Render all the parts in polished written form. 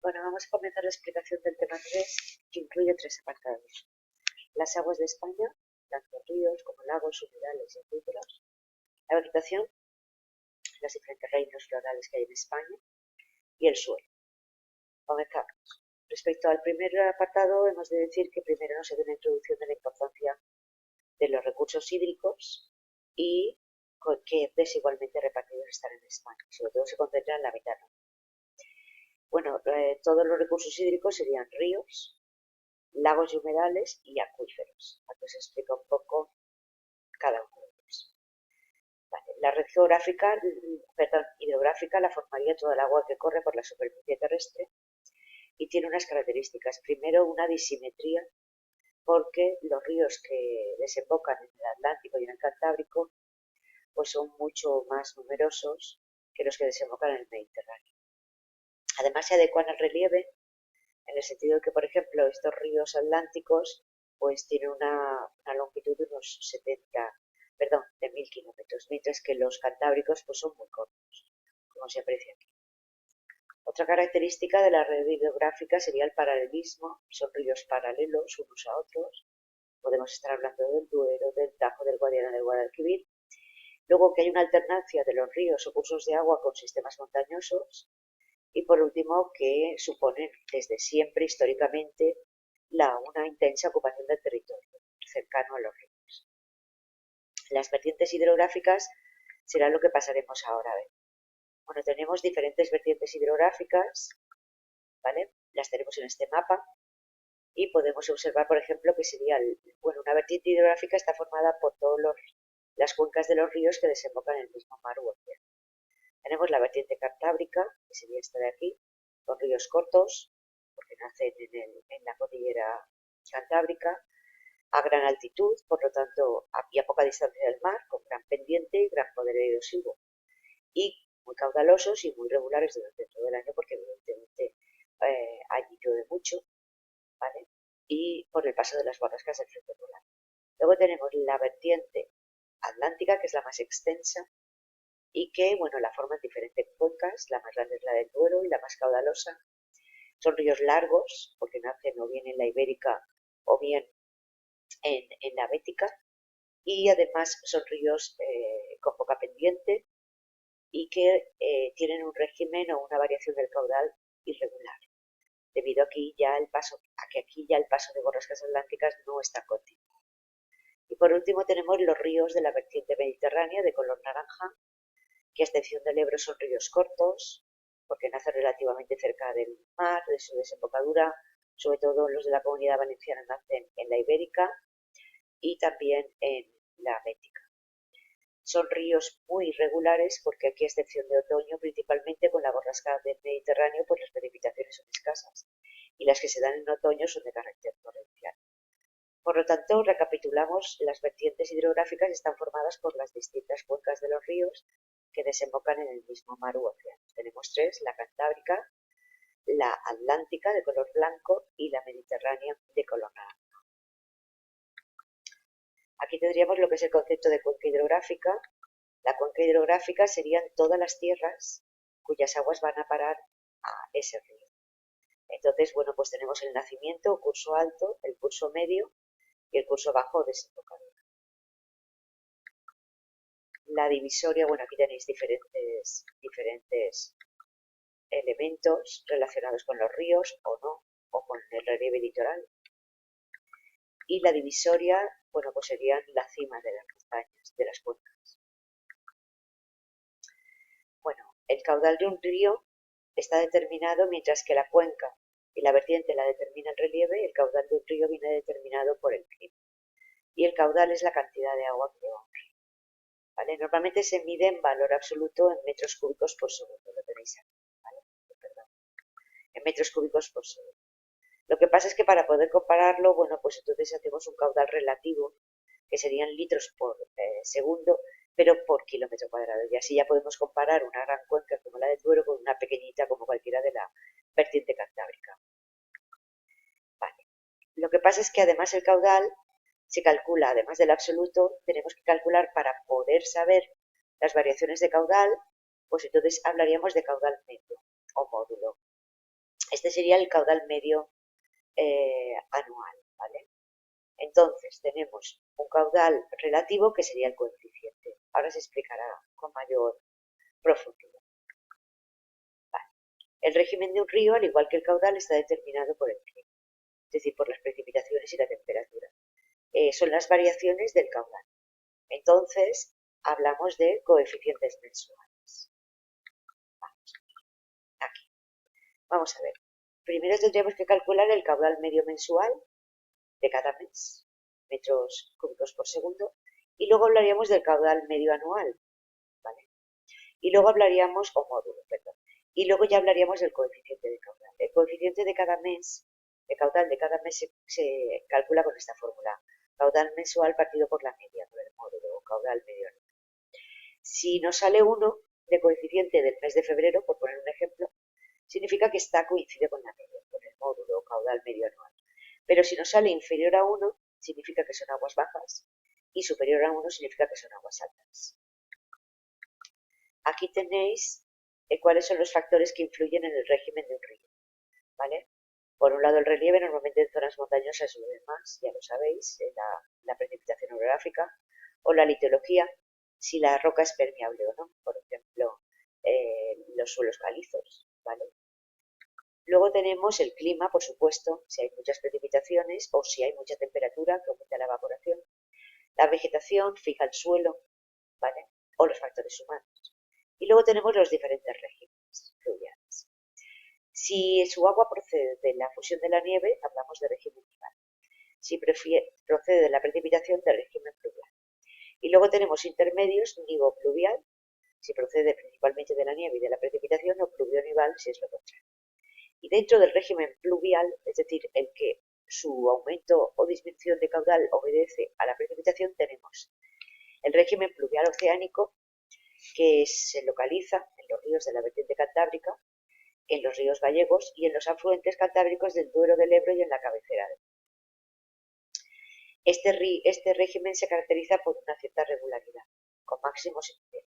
Bueno, vamos a comenzar la explicación del tema 3, que incluye 3 apartados. Las aguas de España, tanto ríos como lagos, humedales y acuíferos. La vegetación, los diferentes reinos florales que hay en España. Y el suelo. Comenzamos. Respecto al primer apartado, hemos de decir que primero nos hace una introducción de la importancia de los recursos hídricos y qué desigualmente repartidos están en España. Sobre todo se concentra en la mitad norte. Bueno, todos los recursos hídricos serían ríos, lagos y humedales y acuíferos. Aquí se explica un poco cada uno de ellos. Vale. La red hidrográfica la formaría toda el agua que corre por la superficie terrestre y tiene unas características. Primero, una disimetría, porque los ríos que desembocan en el Atlántico y en el Cantábrico pues son mucho más numerosos que los que desembocan en el Mediterráneo. Además, se adecuan al relieve en el sentido de que, por ejemplo, estos ríos atlánticos pues tienen una longitud de unos 1000 kilómetros, mientras que los cantábricos pues son muy cortos, como se aprecia aquí. Otra característica de la red hidrográfica sería el paralelismo, son ríos paralelos unos a otros. Podemos estar hablando del Duero, del Tajo, del Guadiana, del Guadalquivir. Luego que hay una alternancia de los ríos o cursos de agua con sistemas montañosos. Y por último, que suponen desde siempre, históricamente, una intensa ocupación del territorio cercano a los ríos. Las vertientes hidrográficas será lo que pasaremos ahora a ver. Bueno, tenemos diferentes vertientes hidrográficas, ¿vale? Las tenemos en este mapa y podemos observar, por ejemplo, que sería, una vertiente hidrográfica está formada por todas las cuencas de los ríos que desembocan en el mismo mar u océano. Tenemos la vertiente cantábrica, que sería esta de aquí, con ríos cortos, porque nacen en la cordillera cantábrica, a gran altitud, por lo tanto, y a poca distancia del mar, con gran pendiente y gran poder erosivo, y muy caudalosos y muy regulares durante todo el año, porque evidentemente allí llueve mucho, ¿vale? Y por el paso de las borrascas del frente polar. Luego tenemos la vertiente atlántica, que es la más extensa, y que, la forman diferentes cuencas. La más grande es la del Duero y la más caudalosa. Son ríos largos, porque nacen o bien en la Ibérica o bien en la Bética, y además son ríos con poca pendiente y que tienen un régimen o una variación del caudal irregular, debido a que aquí ya el paso de borrascas atlánticas no está continuo. Y por último tenemos los ríos de la vertiente mediterránea de color naranja, que a excepción del Ebro son ríos cortos, porque nacen relativamente cerca del mar, de su desembocadura. Sobre todo los de la Comunidad Valenciana nacen en la Ibérica y también en la Bética. Son ríos muy irregulares porque aquí, a excepción de otoño, principalmente con la borrasca del Mediterráneo, pues las precipitaciones son escasas y las que se dan en otoño son de carácter torrencial. Por lo tanto, recapitulamos, las vertientes hidrográficas están formadas por las distintas cuencas de los ríos que desembocan en el mismo mar u océano. Tenemos 3, la cantábrica, la atlántica de color blanco y la mediterránea de color naranja. Aquí tendríamos lo que es el concepto de cuenca hidrográfica. La cuenca hidrográfica serían todas las tierras cuyas aguas van a parar a ese río. Entonces, pues tenemos el nacimiento, el curso alto, el curso medio y el curso bajo o desembocadura. La divisoria, aquí tenéis diferentes elementos relacionados con los ríos o no, o con el relieve litoral. Y la divisoria, pues serían la cima de las montañas, de las cuencas. El caudal de un río está determinado, mientras que la cuenca y la vertiente la determina el relieve. El caudal de un río viene determinado por el clima. Y el caudal es la cantidad de agua que lleva un río. ¿Vale? Normalmente se mide en valor absoluto en metros cúbicos por segundo. Lo tenéis aquí, ¿vale? Perdón. En metros cúbicos por segundo. Lo que pasa es que para poder compararlo, pues entonces hacemos un caudal relativo, que serían litros por segundo, pero por kilómetro cuadrado. Y así ya podemos comparar una gran cuenca como la del Duero con una pequeñita como cualquiera de la vertiente cantábrica. Vale. Lo que pasa es que además el caudal se calcula, además del absoluto, tenemos que calcular para poder saber las variaciones de caudal, pues entonces hablaríamos de caudal medio o módulo. Este sería el caudal medio anual, ¿vale? Entonces tenemos un caudal relativo que sería el coeficiente. Ahora se explicará con mayor profundidad. Vale. El régimen de un río, al igual que el caudal, está determinado por el clima, es decir, por las precipitaciones y la temperatura. Son las variaciones del caudal. Entonces, hablamos de coeficientes mensuales. Aquí. Vamos a ver. Primero tendríamos que calcular el caudal medio mensual de cada mes, metros cúbicos por segundo, y luego hablaríamos del caudal medio anual, ¿vale? Y luego hablaríamos, o módulo, perdón, y luego ya hablaríamos del coeficiente de caudal. El coeficiente de cada mes, el caudal de cada mes se calcula con esta fórmula: caudal mensual partido por la media, por el módulo, o caudal medio anual. Si nos sale 1 de coeficiente del mes de febrero, por poner un ejemplo, significa que coincide con la media, con el módulo o caudal medio anual. Pero si nos sale inferior a 1, significa que son aguas bajas, y superior a 1 significa que son aguas altas. Aquí tenéis cuáles son los factores que influyen en el régimen de un río, ¿vale? Por un lado, el relieve, normalmente en zonas montañosas llueve más, ya lo sabéis, la precipitación orográfica, o la litología, si la roca es permeable o no, por ejemplo, los suelos calizos, ¿vale? Luego tenemos el clima, por supuesto, si hay muchas precipitaciones o si hay mucha temperatura que aumenta la evaporación. La vegetación fija el suelo, ¿vale? O los factores humanos. Y luego tenemos los diferentes regímenes fluviales. Si su agua procede de la fusión de la nieve, hablamos de régimen nival. Si procede de la precipitación, de régimen fluvial. Y luego tenemos intermedios, nivo-pluvial, si procede principalmente de la nieve y de la precipitación, o pluvio-nival, si es lo contrario. Y dentro del régimen pluvial, es decir, el que su aumento o disminución de caudal obedece a la precipitación, tenemos el régimen pluvial oceánico, que se localiza en los ríos de la vertiente cantábrica, en los ríos gallegos y en los afluentes cantábricos del Duero, del Ebro y en la cabecera del Ebro. Este régimen se caracteriza por una cierta regularidad, con máximos y mínimos.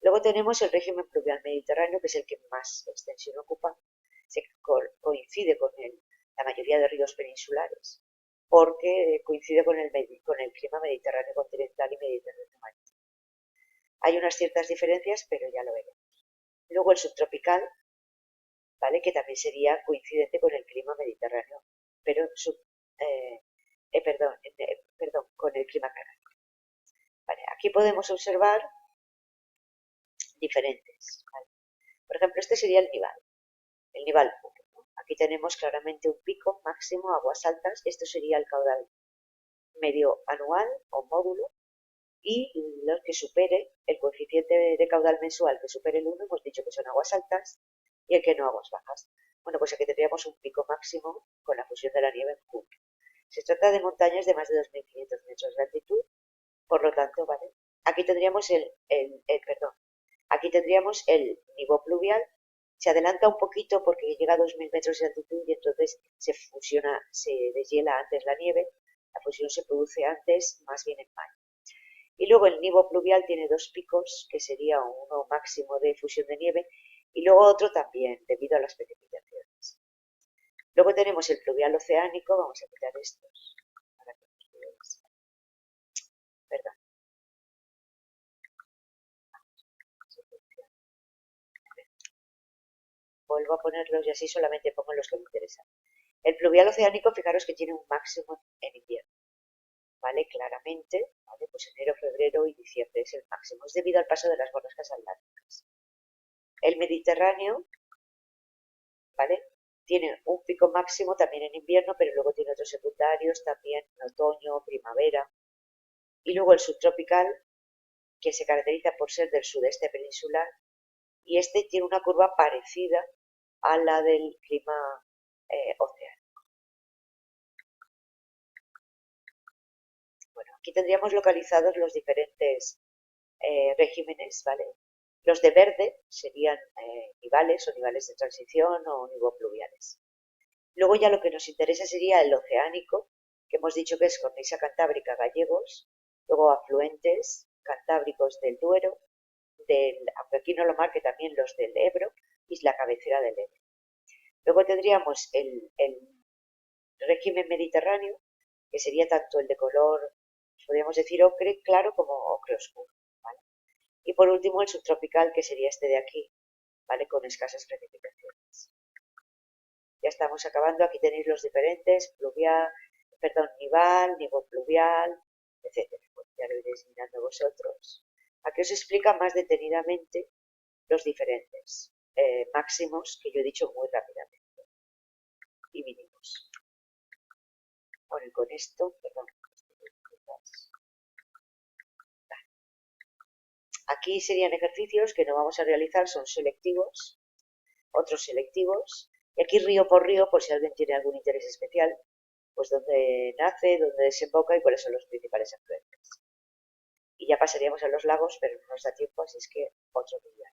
Luego tenemos el régimen pluvial mediterráneo, que es el que más extensión ocupa, se coincide con la mayoría de ríos peninsulares, porque coincide con el clima mediterráneo continental y mediterráneo marítimo. Hay unas ciertas diferencias, pero ya lo veremos. Luego el subtropical, ¿vale? Que también sería coincidente con el clima mediterráneo, pero con el clima canario. Vale, aquí podemos observar diferentes, ¿vale? Por ejemplo, este sería el nival puro, ¿no? Aquí tenemos claramente un pico máximo, aguas altas. Esto sería el caudal medio anual o módulo, y los que supere el coeficiente de caudal mensual que supere el 1, hemos dicho que son aguas altas, y el que no, aguas bajas. Bueno, pues aquí tendríamos un pico máximo con la fusión de la nieve en junio. Se trata de montañas de más de 2.500 metros de altitud, por lo tanto, ¿vale? Aquí tendríamos aquí tendríamos el nivo pluvial. Se adelanta un poquito porque llega a 2.000 metros de altitud y entonces se deshiela antes la nieve. La fusión se produce antes, más bien en mayo. Y luego el nivo pluvial tiene dos picos, que sería uno máximo de fusión de nieve y luego otro también, debido a las precipitaciones. Luego tenemos el pluvial oceánico. Vamos a quitar estos para que nos veáis. Perdón. Vuelvo a ponerlos y así solamente pongo los que me interesan. El pluvial oceánico, fijaros que tiene un máximo en invierno, ¿vale? Claramente, ¿vale? Pues enero, febrero y diciembre es el máximo, es debido al paso de las borrascas atlánticas. El Mediterráneo, ¿vale? Tiene un pico máximo también en invierno, pero luego tiene otros secundarios también en otoño, primavera. Y luego el subtropical, que se caracteriza por ser del sudeste peninsular, y este tiene una curva parecida a la del clima oceánico. Bueno, aquí tendríamos localizados los diferentes regímenes, ¿vale? Los de verde serían nivales o nivales de transición o nivopluviales. Luego ya lo que nos interesa sería el oceánico, que hemos dicho que es cornisa cantábrica, gallegos, luego afluentes cantábricos del Duero, aunque aquí no lo marque, también los del Ebro y la cabecera del Ebro. Luego tendríamos el régimen mediterráneo, que sería tanto el de color, podríamos decir ocre claro como ocre oscuro, ¿vale? Y por último el subtropical, que sería este de aquí, ¿vale? Con escasas precipitaciones. Ya estamos acabando, aquí tenéis los diferentes, pluvial, perdón, nival, nivel pluvial, etcétera. Pues ya lo iréis mirando vosotros. Aquí os explica más detenidamente los diferentes máximos que yo he dicho muy rápidamente y mínimos. Bueno, y con esto, perdón, aquí serían ejercicios que no vamos a realizar, son selectivos, otros selectivos, y aquí río por río, por si alguien tiene algún interés especial, pues dónde nace, dónde desemboca y cuáles son los principales afluentes. Y ya pasaríamos a los lagos, pero no nos da tiempo, así es que otro día.